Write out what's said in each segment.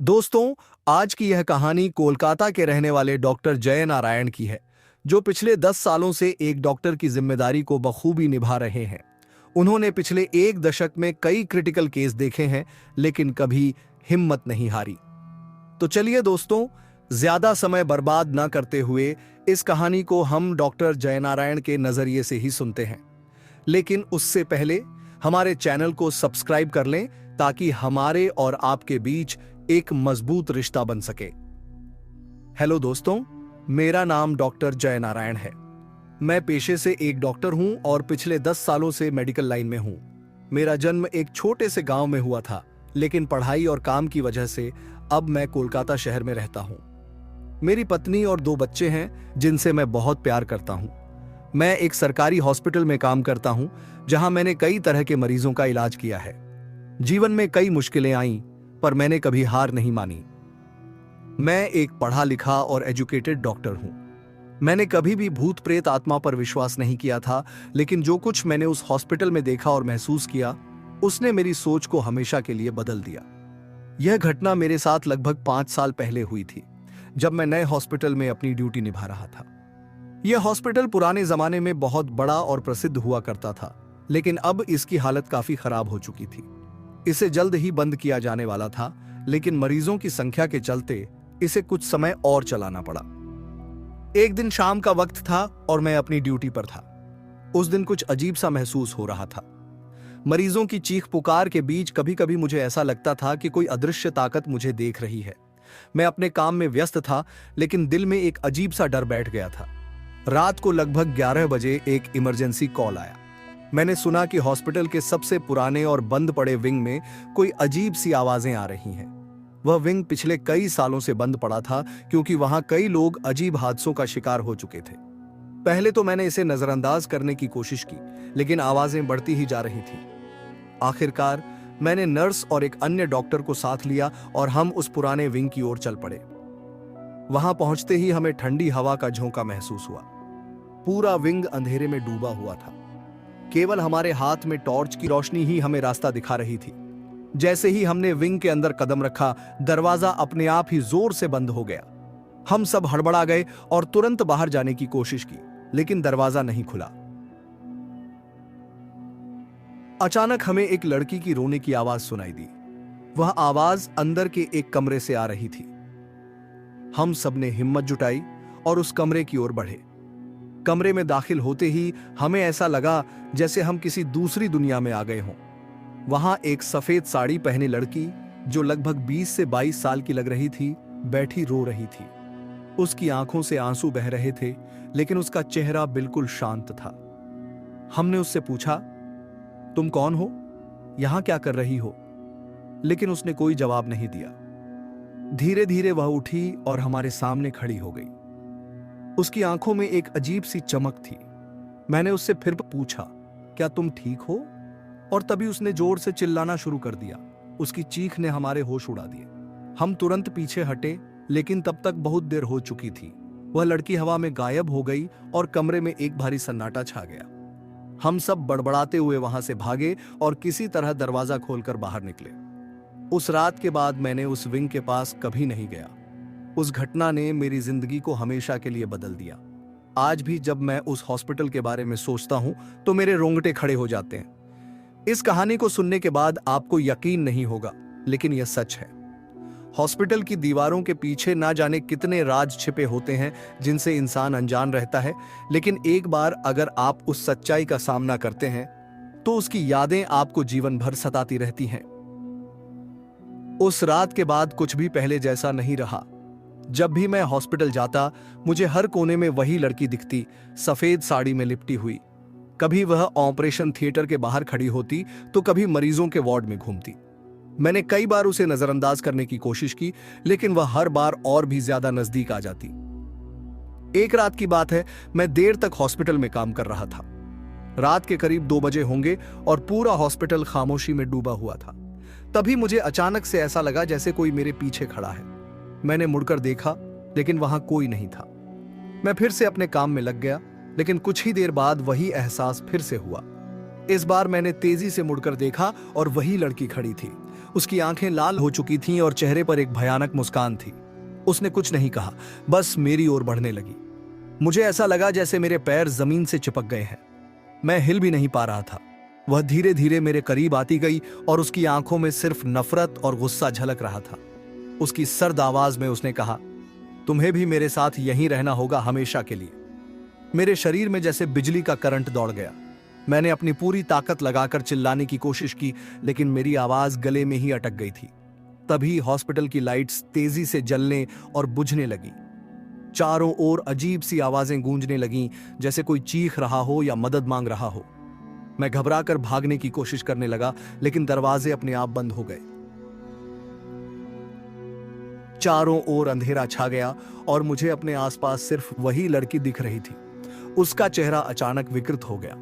दोस्तों, आज की यह कहानी कोलकाता के रहने वाले डॉक्टर जय नारायण की है, जो पिछले 10 सालों से एक डॉक्टर की जिम्मेदारी को बखूबी निभा रहे हैं। उन्होंने पिछले एक दशक में कई क्रिटिकल केस देखे हैं, लेकिन कभी हिम्मत नहीं हारी। तो चलिए दोस्तों, ज्यादा समय बर्बाद न करते हुए इस कहानी को हम डॉक्टर जय नारायण के नजरिए से ही सुनते हैं। लेकिन उससे पहले हमारे चैनल को सब्सक्राइब कर लें ताकि हमारे और आपके बीच एक मजबूत रिश्ता बन सके। हेलो दोस्तों, मेरा नाम डॉक्टर जय नारायण है। मैं पेशे से एक डॉक्टर हूं और पिछले 10 सालों से मेडिकल लाइन में हूं। मेरा जन्म एक छोटे से गांव में हुआ था, लेकिन पढ़ाई और काम की वजह से अब मैं कोलकाता शहर में रहता हूं। मेरी पत्नी और 2 बच्चे हैं जिनसे मैं बहुत प्यार करता हूं। मैं एक सरकारी हॉस्पिटल में काम करता हूं, जहां मैंने कई तरह के मरीजों का इलाज किया है। जीवन में कई मुश्किलें आईं, पर मैंने कभी हार नहीं मानी। मैं एक पढ़ा लिखा और एजुकेटेड डॉक्टर हूं। मैंने कभी भी भूत प्रेत आत्मा पर विश्वास नहीं किया था, लेकिन जो कुछ मैंने उस हॉस्पिटल में देखा और महसूस किया, उसने मेरी सोच को हमेशा के लिए बदल दिया। यह घटना मेरे साथ लगभग 5 साल पहले हुई थी, जब मैं नए हॉस्पिटल में अपनी ड्यूटी निभा रहा था। यह हॉस्पिटल पुराने जमाने में बहुत बड़ा और प्रसिद्ध हुआ करता था, लेकिन अब इसकी हालत काफी खराब हो चुकी थी। इसे जल्द ही बंद किया जाने वाला था, लेकिन मरीजों की संख्या के चलते इसे कुछ समय और चलाना पड़ा। एक दिन शाम का वक्त था और मैं अपनी ड्यूटी पर था। उस दिन कुछ अजीब सा महसूस हो रहा था। मरीजों की चीख पुकार के बीच कभी कभी मुझे ऐसा लगता था कि कोई अदृश्य ताकत मुझे देख रही है। मैं अपने काम में व्यस्त था, लेकिन दिल में एक अजीब सा डर बैठ गया था। रात को लगभग 11 बजे एक इमरजेंसी कॉल आया। मैंने सुना कि हॉस्पिटल के सबसे पुराने और बंद पड़े विंग में कोई अजीब सी आवाजें आ रही हैं। वह विंग पिछले कई सालों से बंद पड़ा था, क्योंकि वहां कई लोग अजीब हादसों का शिकार हो चुके थे। पहले तो मैंने इसे नजरअंदाज करने की कोशिश की, लेकिन आवाजें बढ़ती ही जा रही थी। आखिरकार मैंने नर्स और एक अन्य डॉक्टर को साथ लिया और हम उस पुराने विंग की ओर चल पड़े। वहां पहुंचते ही हमें ठंडी हवा का झोंका महसूस हुआ। पूरा विंग अंधेरे में डूबा हुआ था। केवल हमारे हाथ में टॉर्च की रोशनी ही हमें रास्ता दिखा रही थी। जैसे ही हमने विंग के अंदर कदम रखा, दरवाजा अपने आप ही जोर से बंद हो गया। हम सब हड़बड़ा गए और तुरंत बाहर जाने की कोशिश की, लेकिन दरवाजा नहीं खुला। अचानक हमें एक लड़की की रोने की आवाज सुनाई दी। वह आवाज अंदर के एक कमरे से आ रही थी। हम सबने हिम्मत जुटाई और उस कमरे की ओर बढ़े। कमरे में दाखिल होते ही हमें ऐसा लगा जैसे हम किसी दूसरी दुनिया में आ गए हों। वहां एक सफेद साड़ी पहने लड़की, जो लगभग 20 से 22 साल की लग रही थी, बैठी रो रही थी। उसकी आंखों से आंसू बह रहे थे, लेकिन उसका चेहरा बिल्कुल शांत था। हमने उससे पूछा, तुम कौन हो? यहां क्या कर रही हो? लेकिन उसने कोई जवाब नहीं दिया। धीरे धीरे वह उठी और हमारे सामने खड़ी हो गई। उसकी आंखों में एक अजीब सी चमक थी। मैंने उससे फिर पूछा, क्या तुम ठीक हो? और तभी उसने जोर से चिल्लाना शुरू कर दिया। उसकी चीख ने हमारे होश उड़ा दिए। हम तुरंत पीछे हटे, लेकिन तब तक बहुत देर हो चुकी थी। वह लड़की हवा में गायब हो गई और कमरे में एक भारी सन्नाटा छा गया। हम सब बड़बड़ाते हुए वहां से भागे और किसी तरह दरवाजा खोलकर बाहर निकले। उस रात के बाद मैंने उस विंग के पास कभी नहीं गया। उस घटना ने मेरी जिंदगी को हमेशा के लिए बदल दिया। आज भी जब मैं उस हॉस्पिटल के बारे में सोचता हूं, तो मेरे रोंगटे खड़े हो जाते हैं। इस कहानी को सुनने के बाद आपको यकीन नहीं होगा, लेकिन यह सच है। हॉस्पिटल की दीवारों के पीछे ना जाने कितने राज छिपे होते हैं, जिनसे इंसान अनजान रहता है, लेकिन एक बार अगर आप उस सच्चाई का सामना करते हैं, तो उसकी यादें आपको जीवन भर सताती रहती हैं। उस रात के बाद कुछ भी पहले जैसा नहीं रहा। जब भी मैं हॉस्पिटल जाता, मुझे हर कोने में वही लड़की दिखती, सफेद साड़ी में लिपटी हुई। कभी वह ऑपरेशन थिएटर के बाहर खड़ी होती, तो कभी मरीजों के वार्ड में घूमती। मैंने कई बार उसे नजरअंदाज करने की कोशिश की, लेकिन वह हर बार और भी ज्यादा नजदीक आ जाती। एक रात की बात है, मैं देर तक हॉस्पिटल में काम कर रहा था। रात के करीब 2 बजे होंगे और पूरा हॉस्पिटल खामोशी में डूबा हुआ था। तभी मुझे अचानक से ऐसा लगा जैसे कोई मेरे पीछे खड़ा है। मैंने मुड़कर देखा, लेकिन वहां कोई नहीं था। मैं फिर से अपने काम में लग गया, लेकिन कुछ ही देर बाद वही एहसास फिर से हुआ। इस बार मैंने तेजी से मुड़कर देखा और वही लड़की खड़ी थी। उसकी आंखें लाल हो चुकी थीं और चेहरे पर एक भयानक मुस्कान थी। उसने कुछ नहीं कहा, बस मेरी ओर बढ़ने लगी। मुझे ऐसा लगा जैसे मेरे पैर जमीन से चिपक गए हैं। मैं हिल भी नहीं पा रहा था। वह धीरे धीरे मेरे करीब आती गई और उसकी आंखों में सिर्फ नफरत और गुस्सा झलक रहा था। उसकी सर्द आवाज में उसने कहा, तुम्हें भी मेरे साथ यहीं रहना होगा हमेशा के लिए। मेरे शरीर में जैसे बिजली का करंट दौड़ गया। मैंने अपनी पूरी ताकत लगाकर चिल्लाने की कोशिश की, लेकिन मेरी आवाज गले में ही अटक गई थी। तभी हॉस्पिटल की लाइट्स तेजी से जलने और बुझने लगी। चारों ओर अजीब सी आवाजें गूंजने लगीं, जैसे कोई चीख रहा हो या मदद मांग रहा हो। मैं घबराकर भागने की कोशिश करने लगा, लेकिन दरवाजे अपने आप बंद हो गए। चारों ओर अंधेरा छा गया और मुझे अपने आसपास सिर्फ वही लड़की दिख रही थी। उसका चेहरा अचानक विकृत हो गया।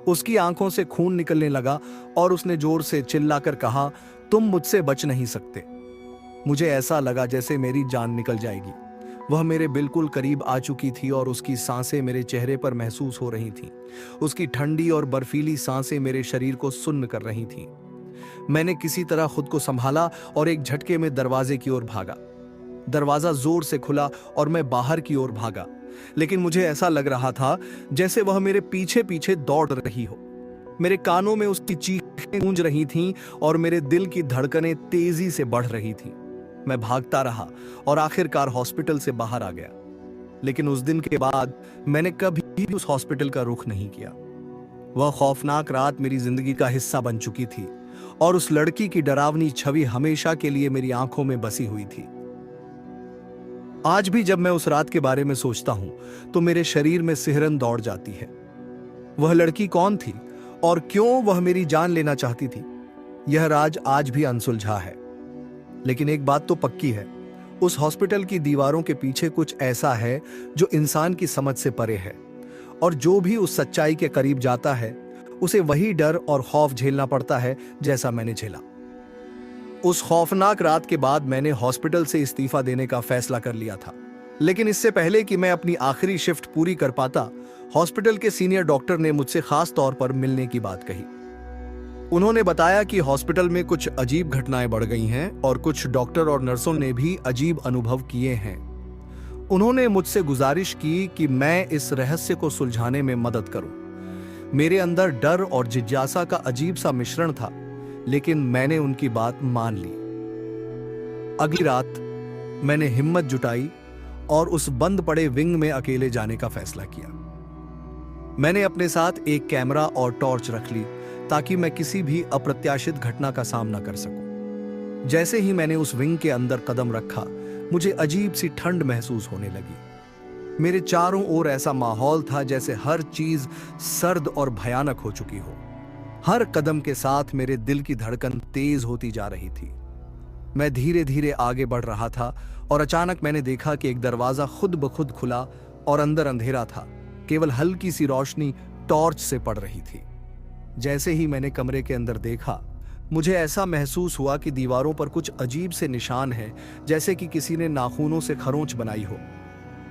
उसकी आंखों से खून निकलने लगा और उसने जोर से चिल्लाकर कहा, तुम मुझसे बच नहीं सकते। मुझे ऐसा लगा जैसे मेरी जान निकल जाएगी। वह मेरे बिल्कुल करीब आ चुकी थी और उसकी सांसें मेरे चेहरे पर महसूस हो रही थीं। उसकी ठंडी और बर्फीली सांसें मेरे शरीर को सुन्न कर रही थीं। मैंने किसी तरह खुद को संभाला और एक झटके में दरवाजे की ओर भागा। दरवाजा जोर से खुला और मैं बाहर की ओर भागा, लेकिन मुझे ऐसा लग रहा था जैसे वह मेरे पीछे पीछे दौड़ रही हो। मेरे कानों में उसकी चीखें गूंज रही थीं और मेरे दिल की धड़कनें तेजी से बढ़ रही थीं। मैं भागता रहा और आखिरकार हॉस्पिटल से बाहर आ गया। लेकिन उस दिन के बाद मैंने कभी भी उस हॉस्पिटल का रुख नहीं किया। वह खौफनाक रात मेरी जिंदगी का हिस्सा बन चुकी थी और उस लड़की की डरावनी छवि हमेशा के लिए मेरी आंखों में बसी हुई थी। आज भी जब मैं उस रात के बारे में सोचता हूं तो मेरे शरीर में सिहरन दौड़ जाती है। वह लड़की कौन थी और क्यों वह मेरी जान लेना चाहती थी, यह राज आज भी अनसुलझा है। लेकिन एक बात तो पक्की है, उस हॉस्पिटल की दीवारों के पीछे कुछ ऐसा है जो इंसान की समझ से परे है, और जो भी उस सच्चाई के करीब जाता है उसे वही डर और खौफ झेलना पड़ता है जैसा मैंने झेला। उस खौफनाक रात के बाद मैंने हॉस्पिटल से इस्तीफा देने का फैसला कर लिया था। लेकिन इससे पहले कि मैं अपनी आखिरी शिफ्ट पूरी कर पाता, हॉस्पिटल के सीनियर डॉक्टर ने मुझसे खास तौर पर मिलने की बात कही। उन्होंने बताया कि हॉस्पिटल में कुछ अजीब घटनाएं बढ़ गई हैं और कुछ डॉक्टर और नर्सों ने भी अजीब अनुभव किए हैं। उन्होंने मुझसे गुजारिश की कि मैं इस रहस्य को सुलझाने में मदद करूं। मेरे अंदर डर और जिज्ञासा का अजीब सा मिश्रण था, लेकिन मैंने उनकी बात मान ली। अगली रात मैंने हिम्मत जुटाई और उस बंद पड़े विंग में अकेले जाने का फैसला किया। मैंने अपने साथ एक कैमरा और टॉर्च रख ली ताकि मैं किसी भी अप्रत्याशित घटना का सामना कर सकूं। जैसे ही मैंने उस विंग के अंदर कदम रखा, मुझे अजीब सी ठंड महसूस होने लगी। मेरे चारों ओर ऐसा माहौल था जैसे हर चीज सर्द और भयानक हो चुकी हो। हर कदम के साथ मेरे दिल की धड़कन तेज होती जा रही थी। मैं धीरे धीरे आगे बढ़ रहा था और अचानक मैंने देखा कि एक दरवाजा खुद ब खुद खुला और अंदर अंधेरा था। केवल हल्की सी रोशनी टॉर्च से पड़ रही थी। जैसे ही मैंने कमरे के अंदर देखा, मुझे ऐसा महसूस हुआ कि दीवारों पर कुछ अजीब से निशान हैं, जैसे कि किसी ने नाखूनों से खरोंच बनाई हो।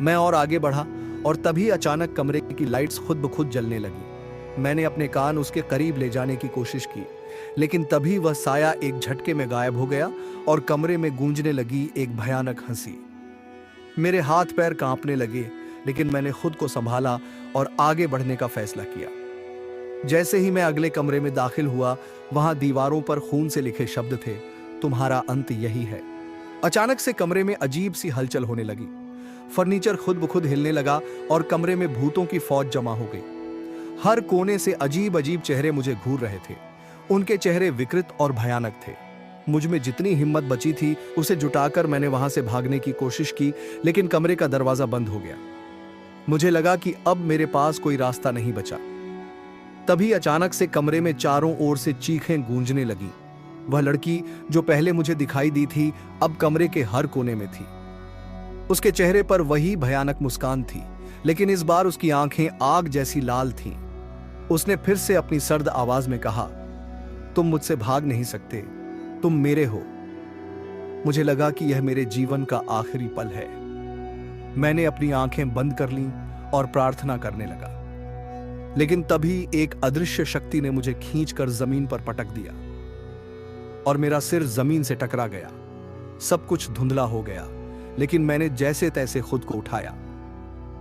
मैं और आगे बढ़ा और तभी अचानक कमरे की लाइट्स खुद ब खुद जलने लगी। मैंने अपने कान उसके करीब ले जाने की कोशिश की, लेकिन तभी वह साया एक झटके में गायब हो गया और कमरे में गूंजने लगी एक भयानक हंसी। मेरे हाथ पैर कांपने लगे, लेकिन मैंने खुद को संभाला और आगे बढ़ने का फैसला किया। जैसे ही मैं अगले कमरे में दाखिल हुआ, वहां दीवारों पर खून से लिखे शब्द थे, तुम्हारा अंत यही है। अचानक से कमरे में अजीब सी हलचल होने लगी। फर्नीचर खुद ब खुद हिलने लगा और कमरे में भूतों की फौज जमा हो गई। हर कोने से अजीब अजीब चेहरे मुझे घूर रहे थे। उनके चेहरे विकृत और भयानक थे। मुझ में जितनी हिम्मत बची थी उसे जुटाकर मैंने वहां से भागने की कोशिश की, लेकिन कमरे का दरवाजा बंद हो गया। मुझे लगा कि अब मेरे पास कोई रास्ता नहीं बचा। तभी अचानक से कमरे में चारों ओर से चीखें गूंजने लगीं। वह लड़की जो पहले मुझे दिखाई दी थी, अब कमरे के हर कोने में थी। उसके चेहरे पर वही भयानक मुस्कान थी, लेकिन इस बार उसकी आंखें आग जैसी लाल थीं। उसने फिर से अपनी सर्द आवाज में कहा, तुम मुझसे भाग नहीं सकते, तुम मेरे हो। मुझे लगा कि यह मेरे जीवन का आखिरी पल है। मैंने अपनी आंखें बंद कर लीं और प्रार्थना करने लगा, लेकिन तभी एक अदृश्य शक्ति ने मुझे खींचकर जमीन पर पटक दिया और मेरा सिर जमीन से टकरा गया। सब कुछ धुंधला हो गया, लेकिन मैंने जैसे तैसे खुद को उठाया।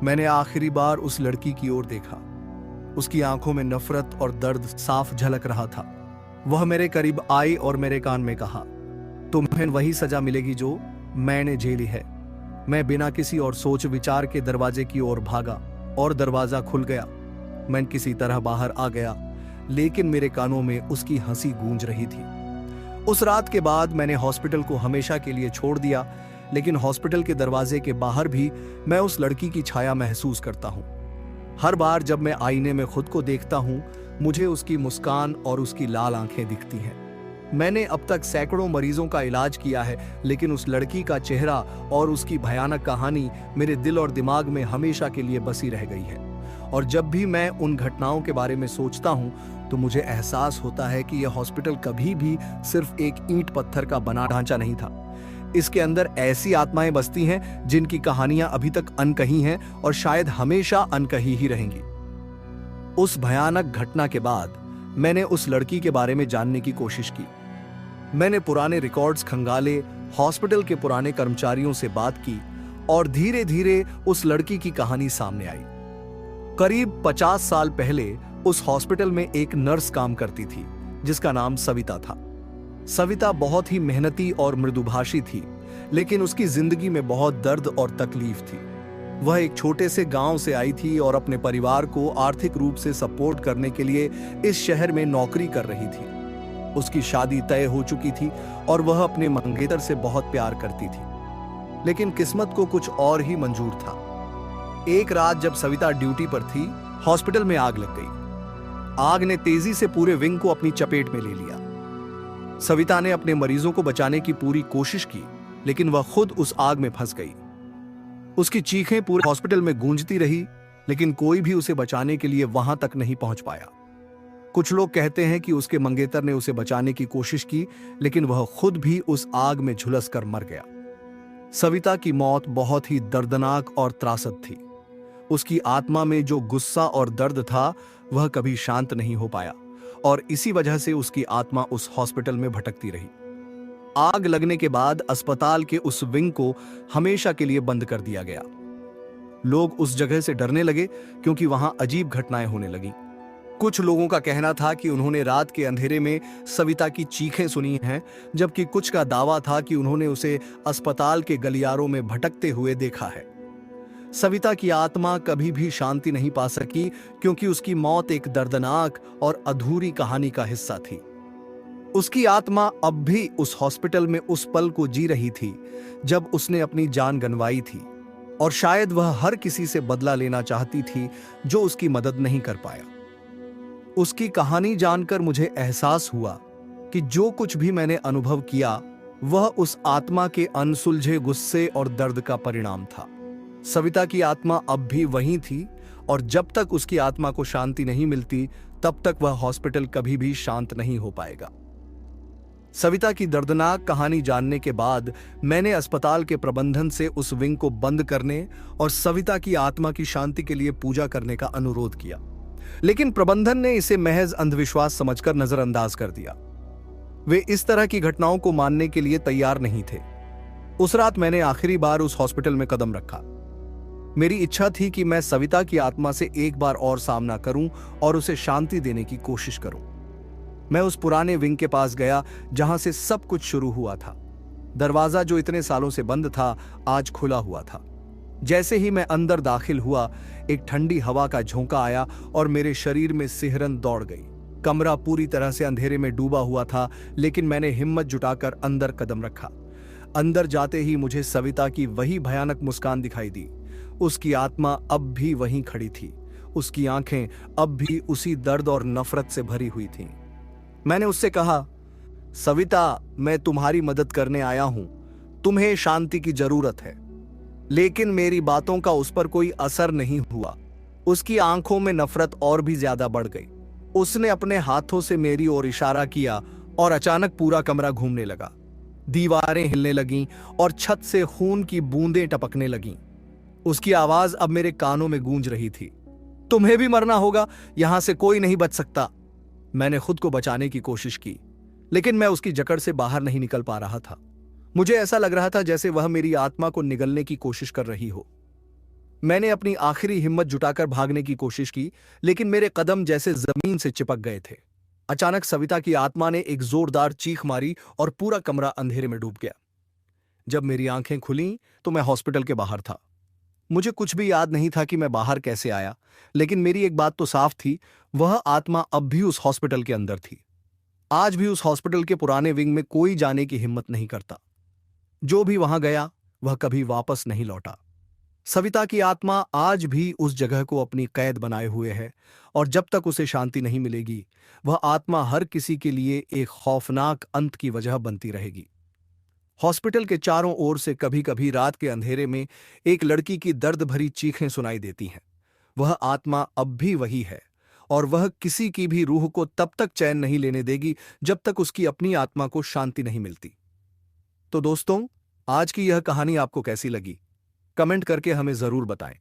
मैंने आखिरी बार उस लड़की की ओर देखा। उसकी आंखों में नफरत और दर्द साफ झलक रहा था। वह मेरे करीब आई और मेरे कान में कहा, तुम्हें वही सजा मिलेगी जो मैंने झेली है। मैं बिना किसी और सोच विचार के दरवाजे की ओर भागा और दरवाजा खुल गया। मैं किसी तरह बाहर आ गया, लेकिन मेरे कानों में उसकी हंसी गूंज रही थी। उस रात के बाद मैंने हॉस्पिटल को हमेशा के लिए छोड़ दिया, लेकिन हॉस्पिटल के दरवाजे के बाहर भी मैं उस लड़की की छाया महसूस करता हूँ। हर बार जब मैं आईने में खुद को देखता हूँ, मुझे उसकी मुस्कान और उसकी लाल आंखें दिखती हैं। मैंने अब तक सैकड़ों मरीजों का इलाज किया है, लेकिन उस लड़की का चेहरा और उसकी भयानक कहानी मेरे दिल और दिमाग में हमेशा के लिए बसी रह गई है। और जब भी मैं उन घटनाओं के बारे में सोचता हूँ, तो मुझे एहसास होता है कि यह हॉस्पिटल कभी भी सिर्फ एक ईंट पत्थर का बना ढांचा नहीं था। इसके अंदर ऐसी आत्माएं बसती हैं जिनकी कहानियां अभी तक अनकही हैं और शायद हमेशा अनकही ही रहेंगी। उस भयानक घटना के बाद मैंने उस लड़की के बारे में जानने की कोशिश की। मैंने पुराने रिकॉर्ड्स खंगाले, हॉस्पिटल के पुराने कर्मचारियों से बात की और धीरे धीरे उस लड़की की कहानी सामने आई। करीब 50 साल पहले उस हॉस्पिटल में एक नर्स काम करती थी जिसका नाम सविता था। सविता बहुत ही मेहनती और मृदुभाषी थी, लेकिन उसकी जिंदगी में बहुत दर्द और तकलीफ थी। वह एक छोटे से गांव से आई थी और अपने परिवार को आर्थिक रूप से सपोर्ट करने के लिए इस शहर में नौकरी कर रही थी। उसकी शादी तय हो चुकी थी और वह अपने मंगेतर से बहुत प्यार करती थी, लेकिन किस्मत को कुछ और ही मंजूर था। एक रात जब सविता ड्यूटी पर थी, हॉस्पिटल में आग लग गई। आग ने तेजी से पूरे विंग को अपनी चपेट में ले लिया। सविता ने अपने मरीजों को बचाने की पूरी कोशिश की, लेकिन वह खुद उस आग में फंस गई। उसकी चीखें पूरे हॉस्पिटल में गूंजती रही, लेकिन कोई भी उसे बचाने के लिए वहां तक नहीं पहुंच पाया। कुछ लोग कहते हैं कि उसके मंगेतर ने उसे बचाने की कोशिश की, लेकिन वह खुद भी उस आग में झुलस कर मर गया। सविता की मौत बहुत ही दर्दनाक और त्रासद थी। उसकी आत्मा में जो गुस्सा और दर्द था, वह कभी शांत नहीं हो पाया और इसी वजह से उसकी आत्मा उस हॉस्पिटल में भटकती रही। आग लगने के बाद अस्पताल के उस विंग को हमेशा के लिए बंद कर दिया गया। लोग उस जगह से डरने लगे क्योंकि वहां अजीब घटनाएं होने लगीं। कुछ लोगों का कहना था कि उन्होंने रात के अंधेरे में सविता की चीखें सुनी हैं, जबकि कुछ का दावा था कि उन्होंने उसे अस्पताल के गलियारों में भटकते हुए देखा है। सविता की आत्मा कभी भी शांति नहीं पा सकी क्योंकि उसकी मौत एक दर्दनाक और अधूरी कहानी का हिस्सा थी। उसकी आत्मा अब भी उस हॉस्पिटल में उस पल को जी रही थी जब उसने अपनी जान गंवाई थी, और शायद वह हर किसी से बदला लेना चाहती थी जो उसकी मदद नहीं कर पाया। उसकी कहानी जानकर मुझे एहसास हुआ कि जो कुछ भी मैंने अनुभव किया, वह उस आत्मा के अनसुलझे गुस्से और दर्द का परिणाम था। सविता की आत्मा अब भी वहीं थी और जब तक उसकी आत्मा को शांति नहीं मिलती, तब तक वह हॉस्पिटल कभी भी शांत नहीं हो पाएगा। सविता की दर्दनाक कहानी जानने के बाद मैंने अस्पताल के प्रबंधन से उस विंग को बंद करने और सविता की आत्मा की शांति के लिए पूजा करने का अनुरोध किया, लेकिन प्रबंधन ने इसे महज अंधविश्वास समझकर नजरअंदाज कर दिया। वे इस तरह की घटनाओं को मानने के लिए तैयार नहीं थे। उस रात मैंने आखिरी बार उस हॉस्पिटल में कदम रखा। मेरी इच्छा थी कि मैं सविता की आत्मा से एक बार और सामना करूं और उसे शांति देने की कोशिश करूं। मैं उस पुराने विंग के पास गया जहां से सब कुछ शुरू हुआ था। दरवाजा जो इतने सालों से बंद था, आज खुला हुआ था। जैसे ही मैं अंदर दाखिल हुआ, एक ठंडी हवा का झोंका आया और मेरे शरीर में सिहरन दौड़ गई। कमरा पूरी तरह से अंधेरे में डूबा हुआ था, लेकिन मैंने हिम्मत जुटाकर अंदर कदम रखा। अंदर जाते ही मुझे सविता की वही भयानक मुस्कान दिखाई दी। उसकी आत्मा अब भी वहीं खड़ी थी। उसकी आंखें अब भी उसी दर्द और नफरत से भरी हुई थीं। मैंने उससे कहा, सविता, मैं तुम्हारी मदद करने आया हूं। तुम्हें शांति की जरूरत है। लेकिन मेरी बातों का उस पर कोई असर नहीं हुआ। उसकी आंखों में नफरत और भी ज्यादा बढ़ गई। उसने अपने हाथों से मेरी ओर इशारा किया और अचानक पूरा कमरा घूमने लगा। दीवारें हिलने लगीं और छत से खून की बूंदें टपकने लगीं। उसकी आवाज अब मेरे कानों में गूंज रही थी, तुम्हें भी मरना होगा, यहां से कोई नहीं बच सकता। मैंने खुद को बचाने की कोशिश की, लेकिन मैं उसकी जकड़ से बाहर नहीं निकल पा रहा था। मुझे ऐसा लग रहा था जैसे वह मेरी आत्मा को निगलने की कोशिश कर रही हो। मैंने अपनी आखिरी हिम्मत जुटाकर भागने की कोशिश की, लेकिन मेरे कदम जैसे जमीन से चिपक गए थे। अचानक सविता की आत्मा ने एक जोरदार चीख मारी और पूरा कमरा अंधेरे में डूब गया। जब मेरी आंखें खुलीं तो मैं हॉस्पिटल के बाहर था। मुझे कुछ भी याद नहीं था कि मैं बाहर कैसे आया, लेकिन मेरी एक बात तो साफ थी, वह आत्मा अब भी उस हॉस्पिटल के अंदर थी। आज भी उस हॉस्पिटल के पुराने विंग में कोई जाने की हिम्मत नहीं करता। जो भी वहां गया वह कभी वापस नहीं लौटा। सविता की आत्मा आज भी उस जगह को अपनी कैद बनाए हुए है, और जब तक उसे शांति नहीं मिलेगी, वह आत्मा हर किसी के लिए एक खौफनाक अंत की वजह बनती रहेगी। हॉस्पिटल के चारों ओर से कभी कभी रात के अंधेरे में एक लड़की की दर्द भरी चीखें सुनाई देती हैं। वह आत्मा अब भी वही है, और वह किसी की भी रूह को तब तक चैन नहीं लेने देगी जब तक उसकी अपनी आत्मा को शांति नहीं मिलती। तो दोस्तों, आज की यह कहानी आपको कैसी लगी? कमेंट करके हमें जरूर बताएं।